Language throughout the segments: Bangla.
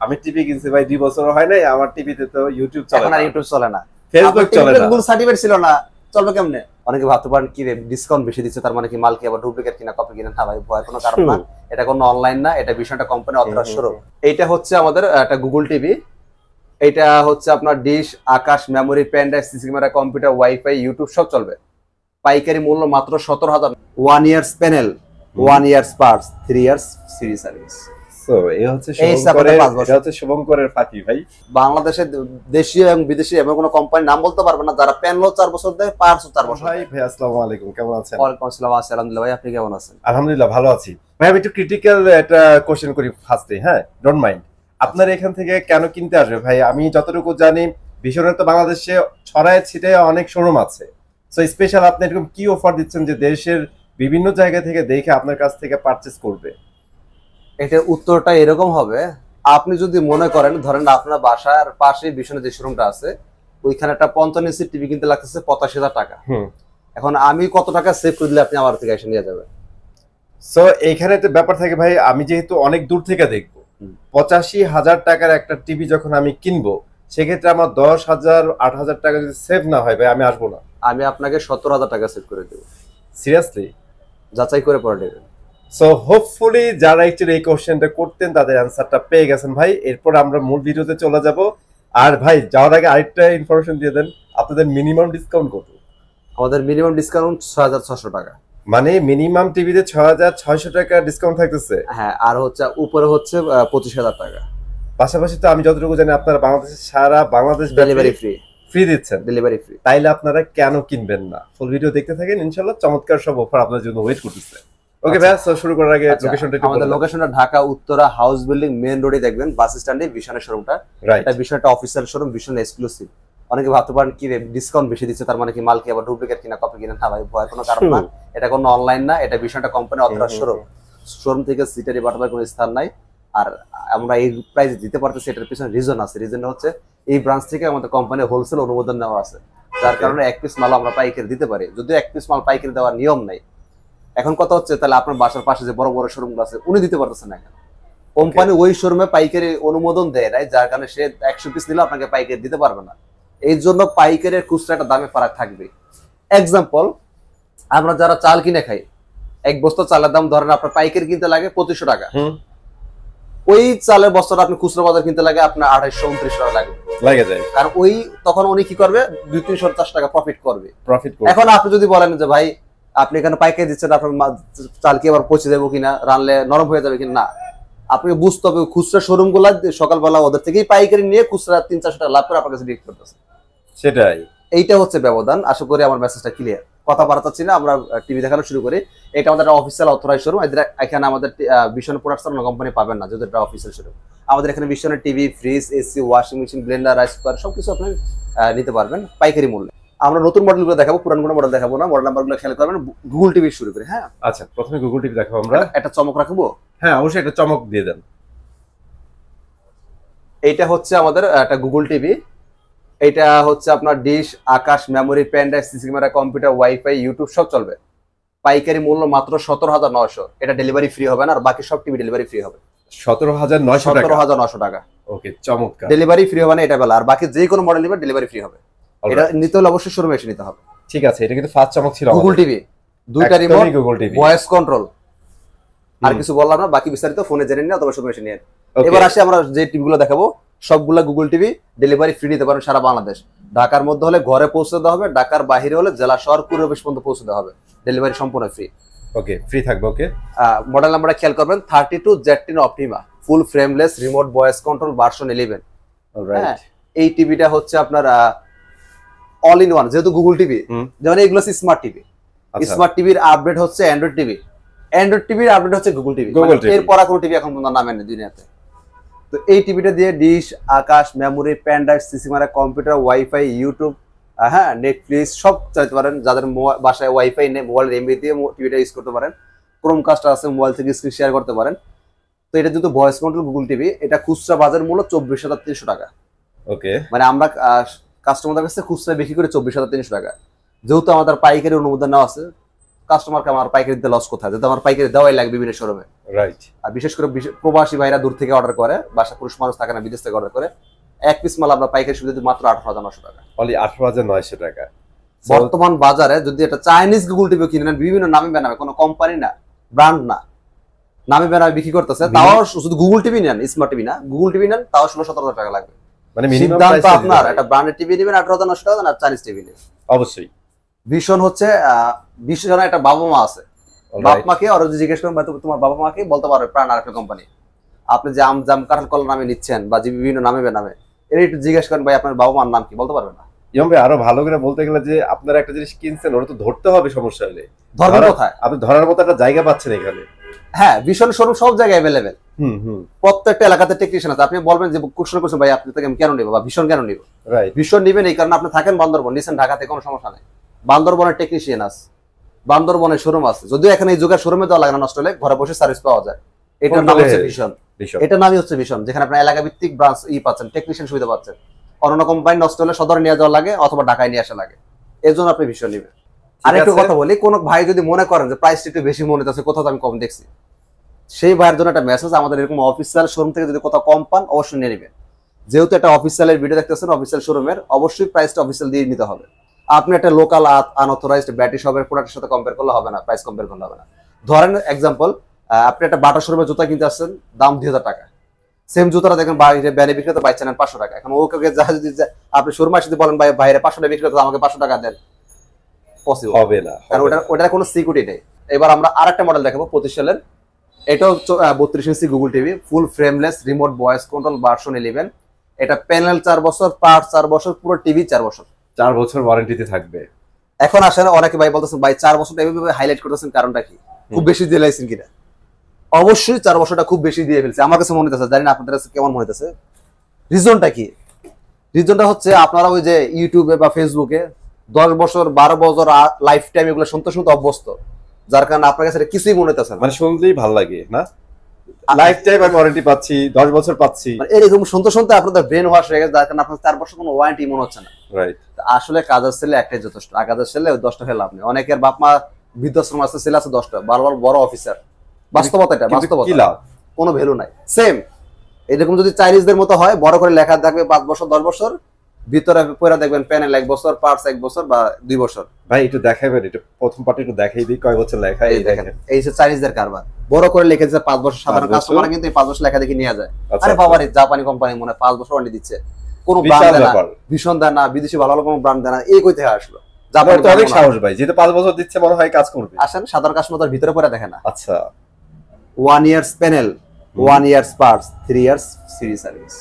আমি টিভি কিনছি ভাই 2 বছর হয় নাই, আমার টিভিতে তো ইউটিউব চলে এখন না, আর ইউটিউব চলে না, ফেসবুক চলে না, গুগল সার্টিফিকেট ছিল না, চলবে কেমনে? অনেকে ভাবতে পারেন কি রে ডিসকাউন্ট বেশি দিচ্ছে, তার মানে কি মাল কি আবার ডুপ্লিকেট কিনা কপি কিনা? না ভাই, ভয় কোনো কারণ না, এটা কোনো অনলাইন না, এটা বিষয়টা কোম্পানি অথরাইজড শোরুম। এইটা হচ্ছে আমাদের একটা গুগল টিভি, এটা হচ্ছে আপনার dish, Akash, memory, pen drive, CC camera, computer, WiFi, YouTube সব চলবে। পাইকারি মূল্য মাত্র 17,000। 1 years panel, 1 years parts, 3 years series service. So এই হচ্ছে শুভঙ্করের ফাঁকি ভাই। বাংলাদেশে দেশীয় এবং বিদেশি এমন কোনো কোম্পানির নাম বলতে পারবেন না যারা প্যানেলও 4 বছর দেয়, পার্টসও 4 বছর। ভাই ভাই আসসালামু আলাইকুম, কেমন আছেন? ওয়ালাইকুম আসসালাম, আলহামদুলিল্লাহ। ভাই আপনি কেমন আছেন? আলহামদুলিল্লাহ ভালো আছি ভাই। আমি একটু ক্রিটিক্যাল একটা কোশ্চেন করি ফার্স্টে, হ্যাঁ ডোন্ট মাইন্ড। আপনার এখান থেকে কেন কিনতে আসবে ভাই? আমি যতটুকু জানি ভীষণের তো বাংলাদেশে ছড়ায় ছিটায় অনেক শোরুম আছে, সো স্পেশাল আপনি এরকম কি অফার দিচ্ছেন যে দেশের বিভিন্ন জায়গা থেকে দেখে আপনার কাছ থেকে পারচেজ করবে? এটার উত্তরটা এরকম হবে, আপনি যদি মনে করেন ধরেন আপনার বাসার পাশে ভীষণের যে শোরুমটা আছে ওইখানে একটা 55 ইঞ্চি টিভি কিনতে লাগতেছে 85,000 টাকা। এখন আমি কত টাকা সেভ করে দিলে আপনি আমার থেকে এসে নিয়ে যাবেন? সো এইখানে তো ব্যাপার থাকে ভাই, আমি যেহেতু অনেক দূর থেকে দেখবো, 85,000 টাকার একটা টিভি যখন আমি কিনবো সেক্ষেত্রে আমার 10,000 8,000 টাকা যদি সেভ না হয় ভাই আমি আসবো না। আমি আপনাকে 17,000 টাকা সেভ করে দেবো। সিরিয়াসলি? যাচাই করে পরে দেবেন। সো হোপফুলি যারা অ্যাকচুয়ালি এই কোশ্চেনটা করতেন তাদের অ্যান্সারটা পেয়ে গেছেন ভাই। এরপর আমরা মূল ভিডিওতে চলে যাব। আর ভাই যাওয়ার আগে আরেকটা ইনফরমেশন দিয়ে দেন, আপনাদের মিনিমাম ডিসকাউন্ট কত? আমাদের মিনিমাম ডিসকাউন্ট 6,600 টাকা। মানে মিনিমাম টিভিতে 6,600 টাকা ডিসকাউন্ট থাকতেছে? হ্যাঁ, আর হচ্ছে উপরে হচ্ছে 25,000 টাকা। পাশাপাশি তো আমি যতটুকু জানি আপনারা বাংলাদেশের সারা বাংলাদেশ ডেলিভারি ফ্রি দিচ্ছেন। Delivery free. তাইলে আপনারা কেন কিনবেন না? ফুল ভিডিও দেখতে থাকেন, ইনশাআল্লাহ চমৎকার সব অফার আপনাদের জন্য ওয়েট করতেছে। ওকে ভাই, সো শুরু করার আগে লোকেশনটা একটু বলুন। আমাদের লোকেশনটা Dhaka Uttara house building main রোডে, দেখবেন বাস স্ট্যান্ডে বিশনের শোরুমটা। এটা বিশনটা অফিসিয়াল শোরুম, বিশন এক্সক্লুসিভ। অনেকে ভাবতে পারেন কি রে ডিসকাউন্ট বেশি দিচ্ছে, তার মানে কি মাল কি আবার ডুপ্লিকেট কিনা কপি কিনা? না ভাই, ভয় কোনো কারণ না, এটা কোনো অনলাইন না, এটা বিশনটা কোম্পানি অথরাইজড শোরুম। শোরুম থেকে সিটারি বাটাবার কোনো স্থান নাই। আর আমরা এই প্রাইস দিতে পারতেছি, এটার পিছনে রিজন আছে। রিজনটা হচ্ছে এই ব্রাঞ্চ থেকে আমাদের কোম্পানি হোলসেল অনুমোদন নেওয়া আছে, যার কারণে এক পিস মাল আমরা পাইকারি দিতে পারি, যদিও এক পিস মাল পাইকারি দেওয়ার নিয়ম নাই। এখন কথা হচ্ছে তাহলে আপনার বাসার পাশে যে বড় বড় শোরুম আছে উনি দিতে পারতেছেন না কেন? কোম্পানি ওই শোরুমে পাইকারি অনুমোদন দেয় নাই, যার কারণে সে 100 পিস নিলে আপনাকে পাইকারি দিতে পারবে না। এই জন্য পাইকারের খুচরা একটা দামে ফারাক থাকবে। এক্সাম্পল, আমরা যারা চাল কিনে খাই, এক বস্তা চালের দাম ধরেন আপনার পাইকারি কিনতে লাগে 2500 টাকা, ওই চালের বস্তাটা আপনি খুচরা বাজার কিনতে লাগে আপনার 2829 টাকা লাগে যায়। কারণ ওই তখন উনি কি করবে, 200-350 টাকা প্রফিট করবে। এখন আপনি যদি বলেন যে ভাই আপনি এখানে পাইকারি দিচ্ছেন, আপনার চাল কি আবার পচে যাবো কিনা, রানলে নরম হয়ে যাবে কিনা, না, আপনি বুঝতে হবে খুচরা শোরুম গুলা সকালবেলা ওদের থেকেই পাইকারি নিয়ে খুচরা 300-400 টাকা লাভ করে আপনার কাছে বিক্রি করতেছে। সেটাই, এইটা হচ্ছে ব্যবধান। আশা করি আমার মেসেজটা ক্লিয়ার। কথা বাড়াচ্ছি না, আমরা টিভি দেখানো শুরু করি। এটা আমাদের অফিসিয়াল অথরাইজড শোরুম। এখানে আমাদের ভীষণ প্রোডাক্টস কোনো কোম্পানি পাবেন না, যেহেতু এটা অফিসিয়াল শোরুম। আমাদের এখানে ভীষণের TV, fridge, AC, washing machine, blender, rice cooker সবকিছু আপনি নিতে পারবেন পাইকারি মূল্যে। আমরা নতুন মডেলগুলো দেখাবো, পুরান কোনো মডেল দেখাবো না। মডেল নাম্বারগুলো খেয়াল করবেন। গুগল টিভি শুরু করি। হ্যাঁ আচ্ছা, প্রথমে গুগল টিভি দেখাবো আমরা। একটা চমক রাখবো। হ্যাঁ অবশ্যই, একটা চমক দিয়ে দেন। এইটা হচ্ছে আমাদের একটা গুগল টিভি। এটা হচ্ছে আপনার dish, Akash, memory, pen drive, CC camera, computer, WiFi, YouTube সব চলবে। পাইকারি মূল্য মাত্র 17,900। এটা ডেলিভারি ফ্রি হবে না, আর বাকি সব টিভি ডেলিভারি ফ্রি হবে। 17,900 টাকা। ওকে, চমৎকার। ডেলিভারি ফ্রি হবে না এটা বলা, আর বাকি যে কোনো মডেল নিবে ডেলিভারি ফ্রি হবে। এটা নিতে হলে অবশ্যই শোরুমে এসে নিতে হবে। ঠিক আছে, এটা কিন্তু ফার্স্ট চমক ছিল। গুগল টিভি, দুইটা রিমোট, ভয়েস কন্ট্রোল, আর কিছু বললাম না, বাকি বিস্তারিত ফোনে জেনে নিন অথবা শোরুমে এসে নিন। এবার আসি আমরা যে টিভিগুলো দেখাবো সবগুলা গুগল টিভি ডেলিভারি ফ্রি নিতে পারেন সারা বাংলাদেশ। ঢাকার মধ্যে হলে ঘরে পৌঁছে দেওয়া হবে, ঢাকার বাইরে হলে জেলা শহর পুরো অফিস পর্যন্ত পৌঁছে দেওয়া হবে। ডেলিভারি সম্পূর্ণ ফ্রি। ওকে, ফ্রি থাকবে। ওকে, মডেল নাম্বারটা খেয়াল করবেন, 32Z10 অপটিমা, ফুল frameless, remote voice control, version 11। Alright, এই টিভিটা হচ্ছে আপনার অল ইন ওয়ান, যেহেতু গুগল টিভি, যেমন এগুলো স্মার্ট টিভি। স্মার্ট টিভির আপডেট হচ্ছে অ্যান্ড্রয়েড টিভি, অ্যান্ড্রয়েড টিভির আপডেট হচ্ছে গুগল টিভি। এরপর কোনো টিভি এখন পর্যন্ত নামেনি দুনিয়াতে। তো এই টিভিটা দিয়ে dish, Akash, memory, pen drive, CC camera, computer, WiFi, YouTube, হ্যাঁ নেটফ্লিক্স সব চালাতে পারেন। যাদের বাসায় ওয়াইফাই নেই, মোবাইল এমবি দিয়ে টিভিটা ইউজ করতে পারেন। ক্রোমকাস্ট আছে, মোবাইল থেকে স্ক্রিন শেয়ার করতে পারেন। তো এটা যেহেতু ভয়েস কন্ট্রোল গুগল টিভি, এটা খুচরা বাজার মূল্য 24,300 টাকা। ওকে, মানে আমরা কাস্টমারদের কাছে খুচরা বিক্রি করে 24,300 টাকা। যেহেতু আমাদের পাইকারি অনুমোদন নেওয়া আছে, কাস্টমারকে আমার পাইকারি দিতে লস কোথায়, যদি আমার পাইকারি দেওয়াই লাগে বিভিন্ন শোরুমে। রাইট। আর বিশেষ করে প্রবাসী ভাইরা দূর থেকে অর্ডার করে, বাসা পুরুষ মানুষ থাকে না, বিদেশ থেকে অর্ডার করে, এক পিস মাল আমরা পাইকারি সুবিধা মাত্র 18,900 টাকা। অনলি 18,900 টাকা। বর্তমান বাজারে যদি একটা চাইনিজ গুগল টিভি কিনে নেন, বিভিন্ন নামে বেনামে, কোনো কোম্পানি না, ব্র্যান্ড না, নামে বেনামে বিক্রি করতেছে, তাও শুধু গুগল টিভি নেন, স্মার্ট টিভি না, গুগল টিভি নেন, তাও 16-17 টাকা লাগবে। মানে মিনিমাম সিদ্ধান্ত আপনার। একটা ব্র্যান্ডেড টিভি নেবেন 18,900 টাকা, আর চাইনিজ টিভি নেবেন অবশ্যই। ভীষণ হচ্ছে 20 জনের একটা বাবা মা আছে, বাপ মাকে আর যদি জিজ্ঞেস করেন তোমার বাবা মাকে, বলতে পারবে প্রাণ আরেকটা কোম্পানি। আপনি যে জাম কাঁঠাল কলা নামে নিচ্ছেন বা যে বিভিন্ন নামে বেনামে, এর একটু জিজ্ঞেস করেন ভাই আপনার বাবা মার নাম কি, বলতে পারবে না। ইমাম ভাই আরো ভালো করে বলতে গেলে যে আপনারা একটা জিনিস কিনছেন, ওটা তো ধরতে হবে, সমস্যা হলে ধরবেন কোথায়? আপনি ধরার মতো একটা জায়গা পাচ্ছেন এখানে। হ্যাঁ, ভীষণ শোরুম সব জায়গায় অ্যাভেলেবেল। প্রত্যেকটা এলাকাতে টেকনিশিয়ান আছে। আপনি বলবেন যে কোশ্চেন করছেন ভাই আপনি থেকে আমি কেন নিব বা ভীষণ কেন নিব, রাইট। ভীষণ নিবেন এই কারণে আপনি থাকেন বান্দরবন, নিছেন ঢাকাতে, কোনো সমস্যা নেই। বান্দরবনের টেকনিশিয়ান আছে, বান্দরবনের শোরুম আছে, যদিও এখানে এই যুগের শোরুমে দেওয়া লাগে না, নষ্ট হলে ঘরে বসে সার্ভিস পাওয়া যায়। এটার নাম হচ্ছে ভীষণ। এটার নামই হচ্ছে ভীষণ, যেখানে আপনার এলাকা ভিত্তিক ব্রাঞ্চ পাচ্ছেন, টেকনিশিয়ান সুবিধা পাচ্ছেন। অন্য কোম্পানি নষ্ট হলে সদরে নিয়ে যাওয়া লাগে অথবা ঢাকায় নিয়ে আসা লাগে, এর জন্য আপনি ভীষণ নিবেন। আরেকটু কথা বলি, কোন ভাই যদি মনে করেন যে প্রাইসটা একটু বেশি মনে হচ্ছে, কোথাও আমি কম দেখছি, সেই ভাইয়ের জন্য একটা মেসেজ, আমাদের এরকম অফিসিয়াল শোরুম থেকে যদি কোথাও কম পান অবশ্যই নিয়ে নেবেন। যেহেতু একটা অফিসিয়ালের ভিডিও দেখতেছেন, অফিসিয়াল শোরুমের, অবশ্যই প্রাইসটা অফিসিয়াল দিয়ে নিতে হবে। আপনি একটা লোকাল আনঅথরাইজড ব্যাটারি শপের প্রোডাক্টের সাথে কম্পেয়ার করলে হবে না, প্রাইস কম্পেয়ার করলে হবে না। ধরেন এক্সাম্পল, আপনি একটা বাটা শোরুমের জুতা কিনতে আসছেন, দাম 2,000 টাকা, সেম জুতাটা দেখেন বাইরে ব্যানে বিক্রি করতে পাইছেন 500 টাকা। এখন ওকে যদি আপনি শোরুমে এসে বলেন ভাই বাইরে 500 টাকা বিক্রি করতে, আমাকে 500 টাকা দেন, পসিবল হবে না, কারণ ওটার কোনো সিকিউরিটি নেই। এবার আমরা আরেকটা মডেল দেখাবো 25 সালের। এটাও 32 inch Google TV, full frameless, remote voice control, version 11। এটা প্যানেল 4 বছর, পার্টস 4 বছর, পুরো টিভি 4 বছর। 4 বছর ওয়ারেন্টিতে থাকবে। এখন আসেন অনেকে ভাই বলতেছেন ভাই 4 বছরটা এভাবে হাইলাইট করতেছেন, কারণটা কি? খুব বেশি দিয়ে লাইছেন কিনা? অবশ্যই 4 বছরটা খুব বেশি দিয়ে ফেলছে, আমার কাছে মনে হচ্ছে, জানি না আপনাদের কাছে কেমন মনে হচ্ছে। রিজনটা কি? রিজনটা হচ্ছে আপনারা ওই যে ইউটিউবে বা ফেসবুকে 10 বছর 12 বছর লাইফ টাইম এগুলো শুনতে শুনতে অভ্যস্ত, যার কারণে আপনার কাছে কিছুই মনে হচ্ছে না। মানে শুনতেই ভালো লাগে না, লাইফ টাইম আমি ওয়ারেন্টি পাচ্ছি, 10 বছর পাচ্ছি, মানে এরকম শুনতে শুনতে আপনাদের ব্রেন ওয়াশ হয়ে গেছে, যার কারণে আপনার 4 বছর কোনো ওয়ারেন্টি মনে হচ্ছে না। রাইট। আসলে কাজের ছেলে একটাই যথেষ্ট, আর কাজের ছেলে 10টা হলে আপনি, অনেকের বাপ মা বৃদ্ধাশ্রম আছে, ছেলে আছে 10টা, বারবার বড় অফিসার। বাস্তবতা এটা, বাস্তবতা, কোনো ভ্যালু নাই। সেম এরকম যদি চাইনিজদের মতো হয়, বড় করে লেখা থাকবে 5 বছর 10 বছর, ভিতরে পয়রা দেখবেন প্যানেল 1 বছর, পার্টস 1 বছর বা 2 বছর। ভাই একটু দেখাবেন, এটা প্রথম পার্টে একটু দেখাই দিই কয় বছর লেখা। এই দেখেন, এই যে চাইনিজদের কারবার, বড় করে লিখে দিচ্ছে 5 বছর। সাধারণ কাস্টমার কিন্তু এই 5 বছর লেখা দেখে নিয়ে যায়। আরে বাবা রে, জাপানি কোম্পানি মনে হয় 5 বছর ওয়ারেন্টি দিচ্ছে, কোনো ব্র্যান্ড দেয় না, ভীষণ দেয় না, বিদেশি ভালো ভালো কোনো ব্র্যান্ড দেয় না, এই কই থেকে আসলো? জাপানি তো অনেক সাহস ভাই, যেহেতু 5 বছর দিচ্ছে মনে হয় কাজ করবে। আসেন সাধারণ কাস্টমার তার ভিতরে পড়ে দেখে না। আচ্ছা, 1 years panel, 1 years parts, 3 years series service.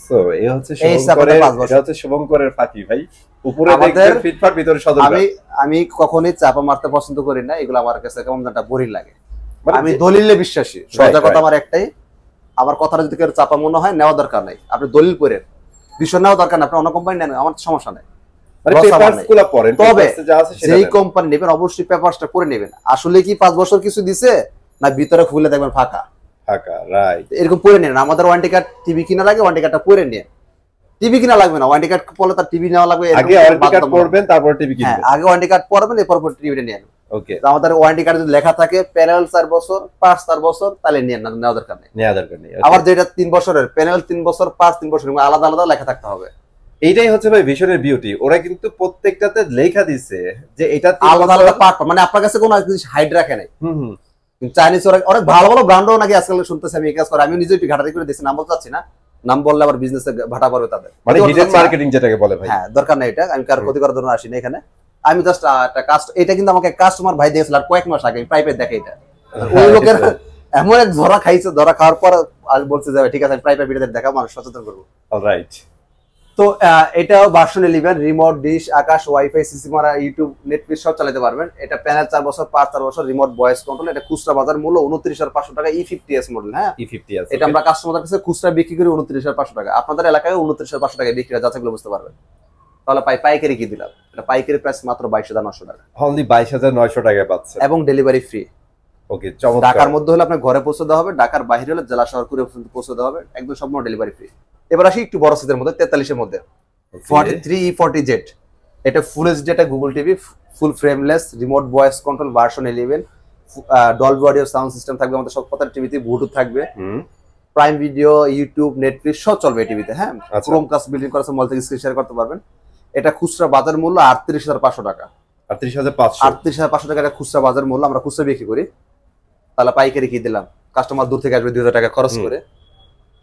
So এই হচ্ছে শুভঙ্করের ফাঁকি ভাই, উপরে দেখতে ফিটফাট, ভিতরে সদর। আমি কখনোই চাপা মারতে পছন্দ করি না, এগুলো আমার কাছে কেমন একটা বোরিং লাগে। আমি দলিলে বিশ্বাসী, সোজা কথা আমার একটাই, আমার কথাটা যদি কেউ চাপা মনে হয় নেওয়া দরকার নাই, আপনি দলিল পড়েন, বিষয় নেওয়া দরকার না, আপনি অন্য কোম্পানি নেন, আমার সমস্যা নাই। তবে যেই কোম্পানি নেবেন অবশ্যই পেপারসটা পড়ে নেবেন, আসলে কি 5 বছর কিছু দিছে না ভিতরে খুলে দেখবেন ফাঁকা ফাঁকা, রাইট, এরকম পড়ে নেন। আমাদের ওয়ারেন্টি কার্ড টিভি কিনা লাগে, ওয়ারেন্টি কার্ডটা পড়ে নিন। টিভি কিনা লাগবে না, ওয়ারেন্টি কার্ড পড়লে তার টিভি নেওয়া লাগবে, আগে ওয়ারেন্টি কার্ড পড়বেন তারপর টিভি কিনবেন। আগে ওয়ারেন্টি কার্ড পড়বেন, এরপর টিভিটা নিয়ে নেন। ওকে, আমাদের ওয়ারেন্টি কার্ডে যদি লেখা থাকে প্যানেল 4 বছর, পার্টস 4 বছর, তাহলে নিয়ে না, নেওয়া দরকার নেই, নেওয়া দরকার নেই। আবার যেটা 3 বছরের প্যানেল 3 বছর, পার্টস 3 বছর, আলাদা আলাদা লেখা থাকতে হবে। এইটাই হচ্ছে ভাই ভিশনের বিউটি, ওরা কিন্তু প্রত্যেকটাতে লেখা দিছে যে এটা আলাদা আলাদা পার্ট, মানে আপনার কাছে কোনো জিনিস হাইড রাখে নাই। চাইনিজ ওরা অনেক ভালো ভালো ব্র্যান্ডও নাকি আজকাল শুনতেছি, আমি এই কাজ করে, আমি নিজে একটু ঘাটাঘাটি করে দিয়েছি, নাম বলতে চাচ্ছি না, নাম বললে আবার বিজনেসে ভাটা পড়বে তাদের, মানে হিডেন মার্কেটিং যেটাকে বলে ভাই। হ্যাঁ, দরকার নাই, এটা আমি কারো ক্ষতি করার জন্য আসি না এখানে, আমি জাস্ট একটা এটা কিন্তু আমাকে কাস্টমার ভাই দিয়েছিল আর কয়েক মাস আগে, প্রাইভেট দেখে এটা, ওই লোকের এমন এক ধরা খাইছে, ধরা খাওয়ার পর আজ বলছে যাবে ঠিক আছে প্রাইভেট ভিডিওতে দেখা, মানুষ সচেতন করবো। অলরাইট, তো এটাও ভার্সন 11, রিমোট, ডিশ, আকাশ, ওয়াইফাই, সিসি মারা, ইউটিউব, নেটফ্লিক্স সব চালাতে পারবেন। এটা প্যানেল 4 বছর, পার্টস 4 বছর, রিমোট ভয়েস কন্ট্রোল। এটা খুচরা বাজার মূল্য 29,500 টাকা, E50s মডেল। হ্যাঁ, E50s, এটা আমরা কাস্টমারদের কাছে খুচরা বিক্রি করি 29,500 টাকা, আপনাদের এলাকায় 29,500 টাকা বিক্রি হয়, যাচাইগুলো বুঝতে পারবেন। তাহলে পাইকারি কি দিলাম, এটা পাইকারি প্রাইস মাত্র 22,900 টাকা, অনলি 22,900 টাকায় পাচ্ছে, এবং ডেলিভারি ফ্রি। ওকে, চমৎকার। ঢাকার মধ্যে হলে আপনার ঘরে পৌঁছে দেওয়া হবে, ঢাকার বাইরে হলে জেলা শহর করে পৌঁছে দেওয়া হবে, একদম সম্পূর্ণ ডেলিভারি ফ্রি। এবার আসি একটু বড় সাইজের মধ্যে, 43 এর মধ্যে 43 E40Z। এটা ফুল এইচডি, এটা Google TV, full frameless, remote voice control, version 11, Dolby audio sound system থাকবে আমাদের সব প্রত্যেকটা টিভিতে, ব্লুটুথ থাকবে, প্রাইম ভিডিও, ইউটিউব, নেটফ্লিক্স সব চলবে এই টিভিতে। হ্যাঁ, ক্রোমকাস্ট বিল্ডিং করা আছে, মল থেকে স্ক্রিন শেয়ার করতে পারবেন। এটা খুচরা বাজার মূল্য 38,500 টাকা। 38,500 টাকা এটা খুচরা বাজার মূল্য, আমরা খুচরা বিক্রি করি। তাহলে পাইকারি কি দিলাম, কাস্টমার দূর থেকে আসবে 2,000 টাকা খরচ করে,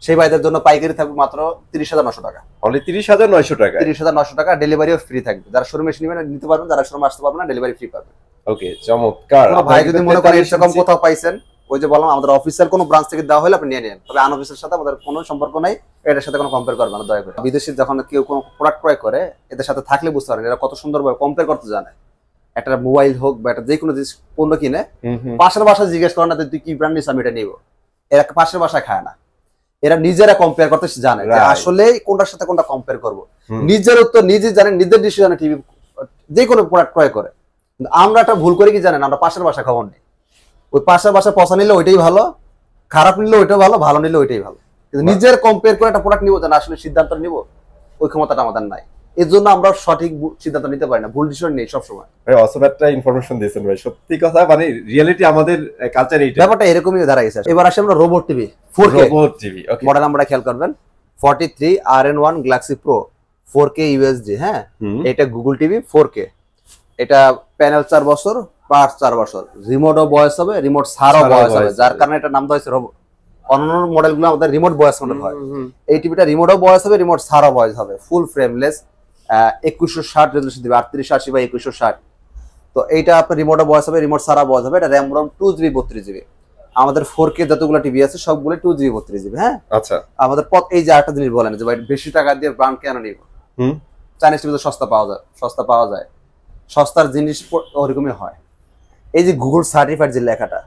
সেই ভাইদের জন্য পাইকারি থাকবে মাত্র 30,900 টাকা। অনলি 30,900 টাকা। 30,900 টাকা, ডেলিভারিও ফ্রি থাকবে। যারা শোরুমে এসে নেবেন নিতে পারবেন, যারা শোরুমে আসতে পারবেন না ডেলিভারি ফ্রি পাবেন। ওকে, চমৎকার। ভাই যদি মনে করেন এরকম কোথাও পাইছেন, ওই যে বললাম আমাদের অফিসিয়াল কোনো ব্রাঞ্চ থেকে দেওয়া হলে আপনি নিয়ে নেন, তবে আনঅফিসিয়াল সাথে আমাদের কোনো সম্পর্ক নাই, এটার সাথে কোনো কম্পেয়ার করবেন না দয়া করে। বিদেশে যখন কেউ কোনো প্রোডাক্ট ক্রয় করে, এদের সাথে থাকলে বুঝতে পারেন এরা কত সুন্দরভাবে কম্পেয়ার করতে জানে। একটা মোবাইল হোক বা একটা যে কোনো জিনিস পণ্য কিনে পাশের বাসায় জিজ্ঞেস করেন না তুই কি ব্র্যান্ড নিস, আমি এটা নিবো। এরা পাশের বাসায় খায় না, এরা নিজেরা কম্পেয়ার করতে জানে যে আসলে কোনটার সাথে কোনটা কম্পেয়ার করবো। নিজের উত্তর নিজে জানেন, নিজের ডিসিশনে টিভি যে কোনো প্রোডাক্ট ক্রয় করে। কিন্তু আমরা একটা ভুল করে কি জানেন, আমরা পাশের বাসায় খবর নেই। ওই পাশের বাসায় পচা নিলে ওইটাই ভালো, খারাপ নিলে ওইটাই ভালো, ভালো নিলে ওইটাই ভালো। কিন্তু নিজের কম্পেয়ার করে একটা প্রোডাক্ট নিবো, জানা আসলে সিদ্ধান্ত নিব, ওই ক্ষমতাটা আমাদের নাই। এর জন্য আমরা সঠিক সিদ্ধান্ত নিতে পারি না, ভুল ডিসিশন নেই সবসময়। ভাই অসম একটা ইনফরমেশন দিয়েছেন ভাই, সত্যি কথা, মানে রিয়েলিটি আমাদের কালচার এইটা, ব্যাপারটা এরকমই দাঁড়াইছে। এবার আসে আমরা robot TV 4K robot TV. Okay, model আমরা খেয়াল করবেন 43 RN1 Galaxy Pro 4K USD। হ্যাঁ, এটা গুগল টিভি 4K। এটা প্যানেল 4 বছর, পার্ট 4 বছর, রিমোটও ভয়েস হবে, রিমোট ছাড়াও ভয়েস হবে, যার কারণে এটা নাম দেওয়া হয়েছে রোবট। অন্যান্য মডেলগুলো আমাদের রিমোট ভয়েস মডেল হয়, এই টিভিটা রিমোটও ভয়েস হবে, রিমোট ছাড়াও ভয়েস হবে, ফুল ফ্রেমলেস, 2160 রেজোলিউশন দিবে, 3880 বাই 2160। তো এইটা আপনার রিমোটও ভয়েস হবে, রিমোট ছাড়া ভয়েস হবে। এটা র্যাম রম 2GB 32GB। আমাদের 4K যতগুলো টিভি আছে সবগুলো 2GB 32GB। হ্যাঁ, আচ্ছা। আমাদের এই যে একটা জিনিস বলেন যে ভাই বেশি টাকা দিয়ে ব্র্যান্ড কেন নিব, চাইনিজ টিভি তো সস্তা পাওয়া যায়, সস্তার জিনিস ওরকমই হয়। এই যে গুগল সার্টিফাইড যে লেখাটা,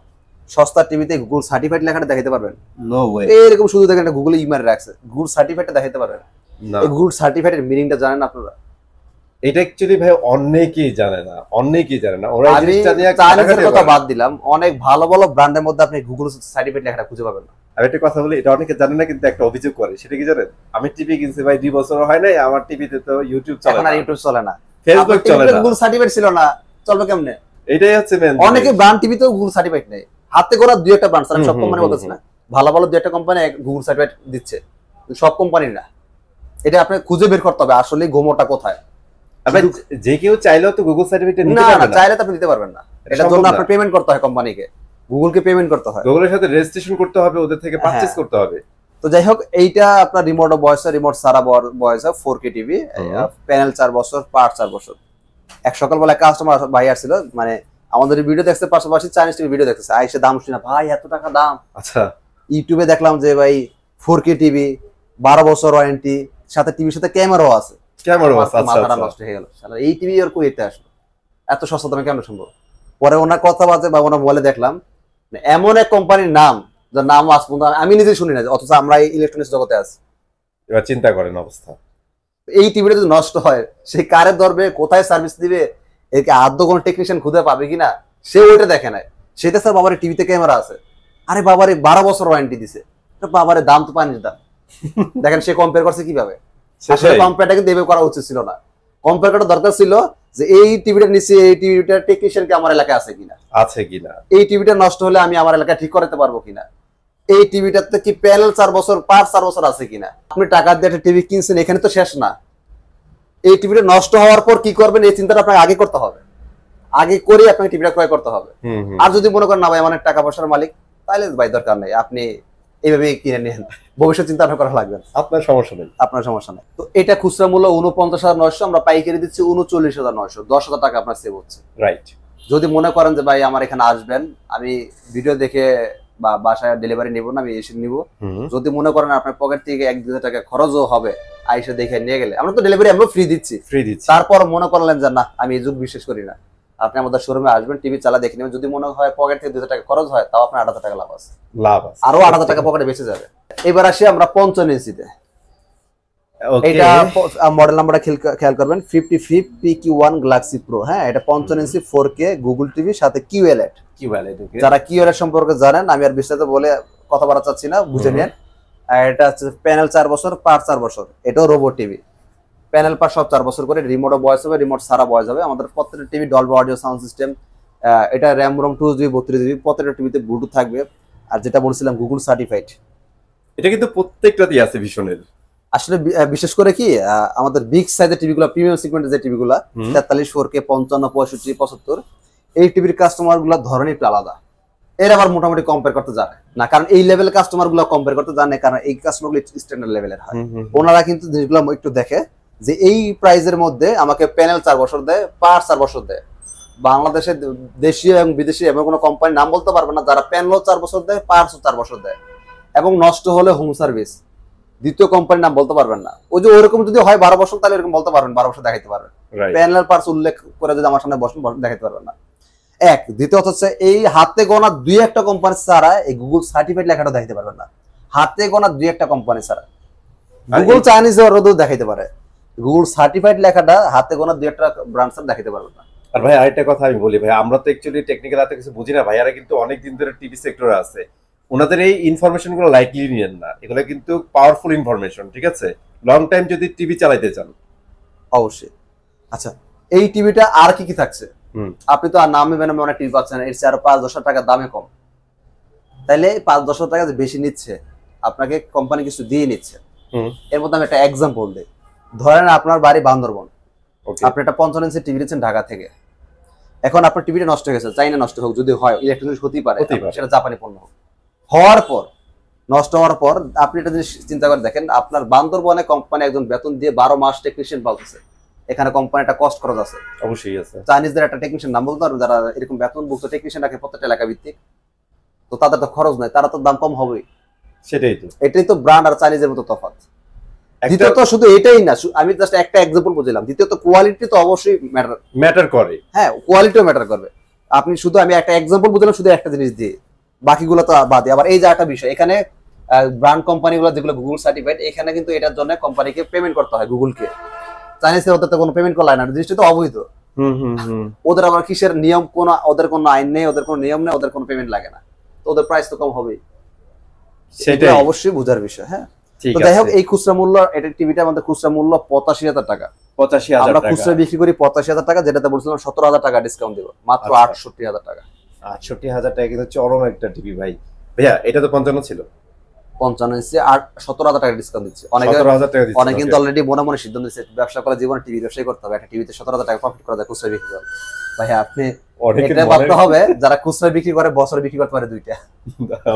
সস্তার টিভিতে গুগল সার্টিফাইড লেখাটা দেখাতে পারবেন? No way. এরকম শুধু দেখেন এটা গুগলে ইমেল রাখছে, গুগল সার্টিফাইডটা দেখাতে পারবেন? এই গুগল সার্টিফাইডের মিনিংটা জানেন আপনারা? এটা অ্যাকচুয়ালি ভাই অনেকেই জানে না, ওরা এই জিনিসটা নিয়ে চাইনিজের কথা বাদ দিলাম, অনেক ভালো ভালো ব্র্যান্ডের মধ্যে আপনি গুগল সার্টিফাইড লেখাটা খুঁজে পাবেন না। আমি একটা কথা বলি, এটা অনেকে জানে না, কিন্তু একটা অভিযোগ করে, সেটা কি জানেন? আমি টিভি কিনছি ভাই 2 বছর হয় নাই, আমার টিভিতে তো ইউটিউব চলে না। এখন আর ইউটিউব চলে না, ফেসবুক চলে না, গুগল সার্টিফাইড ছিল না, চলবে কেমনে? এটাই হচ্ছে মেন। অনেকে ব্র্যান্ড টিভিতেও গুগল সার্টিফাইড নেই, হাতে গোনা 2-1টা ব্র্যান্ড, আমি সব কোম্পানি বলতেছি না, ভালো ভালো 2-1টা কোম্পানি গুগল সার্টিফাইড দিচ্ছে, সব কোম্পানি না। এটা আপনি খুঁজে বের করতে হবে আসলে গোমোটা কোথায়। যে কেউ চাইলেও তো গুগল সার্টিফিকেট নিতে পারবে পারবে না, চাইলে তো আপনি নিতে পারবেন না। এটার জন্য আপনার পেমেন্ট করতে হয় কোম্পানিকে, গুগলকে পেমেন্ট করতে হয়, গুগলের সাথে রেজিস্ট্রেশন করতে হবে, ওদের থেকে পারচেজ করতে হবে। তো যাই হোক, এইটা আপনার রিমোট ভয়েস, রিমোট সারা ভয়েস 4K টিভি, প্যানেল 4 বছর, পার্ট 4 বছর। এক সকালবেলা কাস্টমার ভাই আসছিল, মানে আমাদের ভিডিও দেখতে, পাশাপাশি চাইনিজ টিভি ভিডিও দেখতেছে, আইসে দাম শুনে ভাই এত টাকা দাম। আচ্ছা, ইউটিউবে দেখলাম যে ভাই 4K টিভি 12 বছর ওয়ারেন্টি, সাথে টিভির সাথে ক্যামেরাও আছে। মাথাটা নষ্ট হয়ে গেল, এই টিভি আর কইতে আসলো এত সস্তা দামে কেমন সম্ভব? পরে ওনার কথা বাজে বা ওনার বলে দেখলাম এমন এক কোম্পানির নাম যার নাম আজ পর্যন্ত আমি নিজে শুনি না, অথচ আমরা এই ইলেকট্রনিক্স জগতে আছি। এবার চিন্তা করেন অবস্থা, এই টিভিটা যদি নষ্ট হয় সে কারে ধরবে, কোথায় সার্ভিস দিবে, একে আদৌ কোনো টেকনিশিয়ান খুঁজে পাবে কিনা, সে ওইটা দেখে নাই। সেটা স্যার বাবার টিভিতে ক্যামেরা আছে, আরে বাবারে 12 বছর ওয়ারেন্টি দিছে, বাবারে দাম তো পানির দাম। দেখেন সে কম্পেয়ার করছে কিভাবে, কম্পেয়ারটা কিন্তু এভাবে করা উচিত ছিল না। কম্পেয়ার করার দরকার ছিল যে এই টিভিটা নিচে, এই টিভিটার টেকনিশিয়ান কি আমার এলাকায় আছে কিনা, এই টিভিটা নষ্ট হলে আমি আমার এলাকায় ঠিক করতে পারবো কিনা, এই টিভিটাতে কি প্যানেল 4 বছর, পার্ট 4 বছর আছে কিনা। আপনি টাকা দিয়ে একটা টিভি কিনছেন, এখানে তো শেষ না, এই টিভিটা নষ্ট হওয়ার পর কি করবেন এই চিন্তাটা আপনাকে আগে করতে হবে, আগে করে আপনাকে টিভিটা ক্রয় করতে হবে। আর যদি মনে করেন না ভাই আমার টাকা পয়সার মালিক, তাহলে ভাই দরকার নেই, আপনি এইভাবে কিনে নেন, ভবিষ্যৎ চিন্তা করা লাগবে, আপনার সমস্যা নেই। তো এটা খুচরা মূল্য 49,900, আমরা পাইকারি দিচ্ছি 39,900, 10,000 টাকা আপনার সেভ হচ্ছে। রাইট। যদি মনে করেন যে ভাই আমার এখানে আসবেন, আমি ভিডিও দেখে বা বাসায় ডেলিভারি নিব না, আমি এসে নিব, যদি মনে করেন আপনার পকেট থেকে 1-2 টাকা খরচও হবে, আইসা দেখে নিয়ে গেলে, আমরা তো ডেলিভারি আমরা ফ্রি দিচ্ছি, তারপর মনে করলেন যে না আমি এই যুগ বিশ্বাস করি না, আপনি আমাদের শোরুমে আসবেন, টিভি চালা দেখে নেবেন, যদি মনে হয় পকেট থেকে 2 টাকা খরচ হয়, তাও আপনার 8,000 টাকা লাভ আছে, আরো 8,000 টাকা পকেটে বেঁচে যাবে। এবার আসি আমরা 55 ইঞ্চিতে, এটা মডেল নাম্বারটা খেয়াল করবেন 55 PQ1 Galaxy Pro। হ্যাঁ, এটা 55 ইঞ্চি 4K গুগল টিভি, সাথে QLED। যারা QLED সম্পর্কে জানেন, আমি আর বিস্তারিত বলে কথা বলা চাচ্ছি না, বুঝে নেন। এটা হচ্ছে প্যানেল 4 বছর, পার্ট 4 বছর, এটাও রোবট টিভি। প্যানেল পার সব 4 বছর করে, রিমোটও বয়স হবে, রিমোট সারা বয়স হবে। আমাদের প্রত্যেকটা TV Dolby audio sound system, এটা র্যাম রোম 2GB 32GB, প্রত্যেকটা টিভিতে ব্লুটুথ থাকবে। আর যেটা বলছিলাম গুগল সার্টিফাইড, এটা কিন্তু প্রত্যেকটাতেই আছে ভিশনের। আসলে বিশেষ করে কি আমাদের বিগ সাইজের টিভিগুলো, প্রিমিয়াম সেগমেন্টের যে টিভিগুলো 43, 4K, 55, 65, 75, এই টিভির কাস্টমার গুলো ধরনের একটু আলাদা। এর আবার মোটামুটি কম্পেয়ার করতে জানে না, কারণ এই লেভেলের কাস্টমার গুলো কম্পেয়ার করতে জানে, কারণ এই কাস্টমার গুলো স্ট্যান্ডার্ড লেভেলের হয়। ওনারা কিন্তু জিনিসগুলো একটু দেখে যে এই প্রাইজের মধ্যে আমাকে প্যানেল 4 বছর দেয়, পার 4 বছর দেয়। বাংলাদেশের দেশীয় এবং বিদেশি এমন কোনো কোম্পানির নাম বলতে পারবে না যারা প্যানেলও 4 বছর দেয়, পার্টসও 4 বছর দেয়, এবং নষ্ট হলে হোম সার্ভিস। দ্বিতীয় কোম্পানির নাম বলতে পারবেন না। ওই যে ওরকম যদি হয় 12 বছর, তাহলে এরকম বলতে পারবেন, 12 বছর দেখাইতে পারবেন। প্যানেল পার্টস উল্লেখ করে যদি আমার সামনে বসেন, দেখাইতে পারবেন না। এক, দ্বিতীয়ত হচ্ছে এই হাতে গোনা 2-1টা কোম্পানি ছাড়া এই গুগল সার্টিফাইড লেখাটা দেখাইতে পারবেন না। হাতে গোনা 2-1টা কোম্পানি ছাড়া। গুগল চাইনিজ রোদও দেখাইতে পারে, গুগল সার্টিফাইড লেখাটা হাতে গোনা 2-1টা ব্র্যান্ড ছাড়া দেখাইতে পারবেন না। আর ভাই আরেকটা কথা আমি বলি ভাই, আমরা তো অ্যাকচুয়ালি টেকনিক্যাল এত কিছু বুঝি না। ভাইয়ারা কিন্তু অনেক দিন ধরে টিভি সেক্টরে আছে, ওনাদের এই ইনফরমেশন গুলো লাইটলি নিয়েন না, এগুলো কিন্তু পাওয়ারফুল ইনফরমেশন, ঠিক আছে? লং টাইম যদি টিভি চালাইতে চান অবশ্যই। আচ্ছা, এই টিভিটা আর কি কি থাকছে? আপনি তো আর নামে বেনামে অনেক টিভি পাচ্ছেন, এর চেয়ে আরো 5-10 টাকা দামে কম। তাইলে 5-10 টাকা যে বেশি নিচ্ছে, আপনাকে কোম্পানি কিছু দিয়ে নিচ্ছে। এর মধ্যে আমি একটা এক্সাম্পল দিই। ধরেন আপনার বাড়ি বান্দরবন, আপনি একটা 55 ইঞ্চি টিভি নিচ্ছেন ঢাকা থেকে। এখন আপনার টিভিটা নষ্ট হয়ে গেছে, চাইনা নষ্ট হোক, যদি হয় ইলেকট্রনিক্স হতেই পারে, সেটা জাপানি পণ্য হোক। হওয়ার পর, নষ্ট হওয়ার পর আপনি একটা জিনিস চিন্তা করে দেখেন, আপনার বান্দরবনে কোম্পানি একজন বেতন দিয়ে 12 মাস টেকনিশিয়ান পালতেছে। এখানে কোম্পানিটা কস্ট খরচ আছে, অবশ্যই আছে। চাইনিজদের একটা টেকনিশিয়ান নাম বলতে পারবেন, যারা এরকম বেতনভুক্ত টেকনিশিয়ান রাখে প্রত্যেকটা এলাকা ভিত্তিক। তো তাদের তো খরচ নাই, তারা তো দাম কম হবেই। সেটাই তো, এটাই তো ব্র্যান্ড আর চাইনিজের মতো তফাৎ। দ্বিতীয়ত শুধু এটাই না, আমি জাস্ট একটা এক্সাম্পল বুঝলাম। দ্বিতীয়ত কোয়ালিটি তো অবশ্যই ম্যাটার করে। হ্যাঁ, কোয়ালিটিও ম্যাটার করবে। আপনি শুধু, আমি একটা এক্সাম্পল বুঝলাম শুধু একটা জিনিস দিয়ে, বাকিগুলো তো বাদে। আবার এই যে একটা বিষয়, এখানে ব্র্যান্ড কোম্পানিগুলো যেগুলো গুগল সার্টিফাইড, এখানে কিন্তু এটার জন্য কোম্পানিকে পেমেন্ট করতে হয়, গুগলকে। চাইনিজের ওদের তো কোনো পেমেন্ট করা না, জিনিসটা তো অবৈধ। ওদের আবার কিসের নিয়ম, ওদের কোনো আইন নেই, ওদের কোনো নিয়ম নেই, ওদের কোনো পেমেন্ট লাগে না, তো ওদের প্রাইস তো কম হবেই। সেটা অবশ্যই বোঝার বিষয়। হ্যাঁ, তো যাই হোক, এই খুচরা মূল্য, এটা টিভিটা আমাদের খুচরা মূল্য 85,000 টাকা। 85,000 আমরা খুচরা বিক্রি করি 85,000 টাকা, যেটাতে বলছিলাম 17,000 টাকা ডিসকাউন্ট দিব, মাত্র 68,000 টাকা। 68,000 টাকা কিন্তু চরম একটা টিভি ভাই। ভাইয়া এটা তো 55 ছিল, 55 ইঞ্চি, 17,000 টাকা ডিসকাউন্ট দিচ্ছে। অনেকে কিন্তু অলরেডি মনে মনে সিদ্ধান্ত নিচ্ছে ব্যবসা করার জীবনে টিভি ব্যবসায় করতে হবে, একটা টিভিতে 17,000 টাকা প্রফিট করা যায় খুচরা বিক্রি করে। ভাইয়া আপনি এটা ভাবতে হবে, যারা খুচরা বিক্রি করে বছরে বিক্রি করতে পারে 2টা।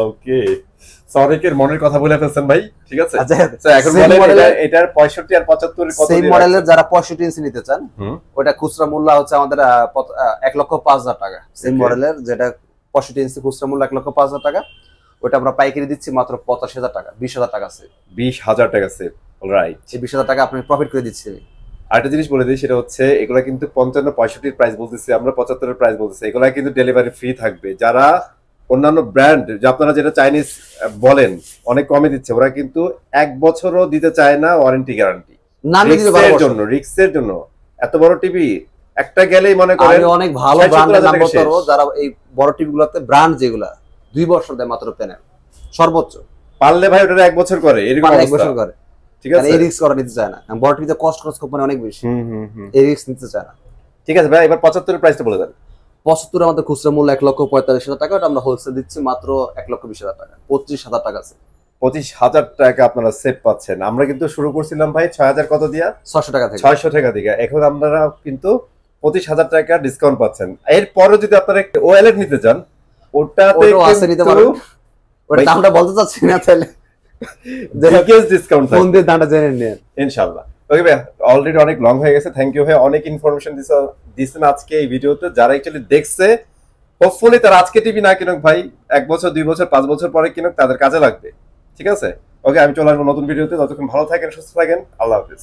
ওকে, সরিকের মনের কথা বলে ফেলছেন ভাই, ঠিক আছে? আচ্ছা, এখন বলেন এটার 65 আর 75 কত? সেই মডেলের যারা 65 ইঞ্চি নিতে চান, ওটা খুচরা মূল্য হচ্ছে আমাদের 1,05,000 টাকা। সেই মডেলের যেটা 65 ইঞ্চি খুচরা মূল্য 1,05,000 টাকা, ওটা আমরা পাইকারি দিচ্ছি মাত্র 85,000 টাকা। 20,000 টাকা সেভ। 20,000 টাকা সেভ, অলরাইট। এই 20,000 টাকা আপনি প্রফিট করে দিচ্ছি। আরেকটা জিনিস বলে দিই, সেটা হচ্ছে এগুলা কিন্তু 55-65 প্রাইস বলতেছি আমরা, 75 প্রাইস বলতেছি। এগুলা কিন্তু ডেলিভারি ফ্রি থাকবে। যারা অন্যান্য ব্র্যান্ড, যে আপনারা যেটা চাইনিজ বলেন অনেক কমে দিচ্ছে, ওরা কিন্তু 1 বছরও দিতে চায় না ওয়ারেন্টি গ্যারান্টি। রিক্সের জন্য এত বড় টিভি একটা গেলেই মনে করেন অনেক ভালো ব্র্যান্ডের নাম বলতে পারো, যারা এই বড় টিভিগুলোতে ব্র্যান্ড যেগুলা 2 বছর দেয় মাত্র প্যানেল, সর্বোচ্চ পারলে ভাই ওটা 1 বছর করে, এরকম 1 বছর করে। ঠিক আছে, এই রিস্ক করা নিতে চায় না, বড় টিভিতে কস্ট কোম্পানি অনেক বেশি, এই রিস্ক নিতে চায় না। ঠিক আছে ভাই, এবার 75 এর প্রাইসটা বলে দেন। 75 আমাদের খুচরা মূল্য 1,45,000 টাকা, ওটা আমরা হোলসেল দিচ্ছি মাত্র 1,20,000 টাকা, 25,000 টাকা আছে। 25,000 টাকা আপনারা সেভ পাচ্ছেন। আমরা কিন্তু শুরু করছিলাম ভাই 6,000 কত দিয়া, 600 টাকা থেকে, 600 টাকা থেকে। এখন আপনারা কিন্তু 25,000 টাকা ডিসকাউন্ট পাচ্ছেন। এরপরে যদি আপনারা ওএলইডি নিতে চান, ওটাতে আছে নিতে পারবেন, ওটা দামটা বলতে চাচ্ছি না, তাহলে ডিসকাউন্ট ফোন দিয়ে দামটা জেনে নিন ইনশাআল্লাহ। ওকে ভাই, অলরেডি অনেক লং হয়ে গেছে। থ্যাংক ইউ ভাই, অনেক ইনফরমেশন দিছেন আজকে এই ভিডিওতে। যারা অ্যাকচুয়ালি দেখছে, হোপফুলি তারা আজকে টিভি না কিনুক ভাই, 1 বছর 2 বছর 5 বছর পরে কিনুক, তাদের কাজে লাগবে। ঠিক আছে, ওকে, আমি চলে আসবো নতুন ভিডিওতে। ততক্ষণ ভালো থাকেন, সুস্থ থাকেন, আল্লাহ হাফেজ।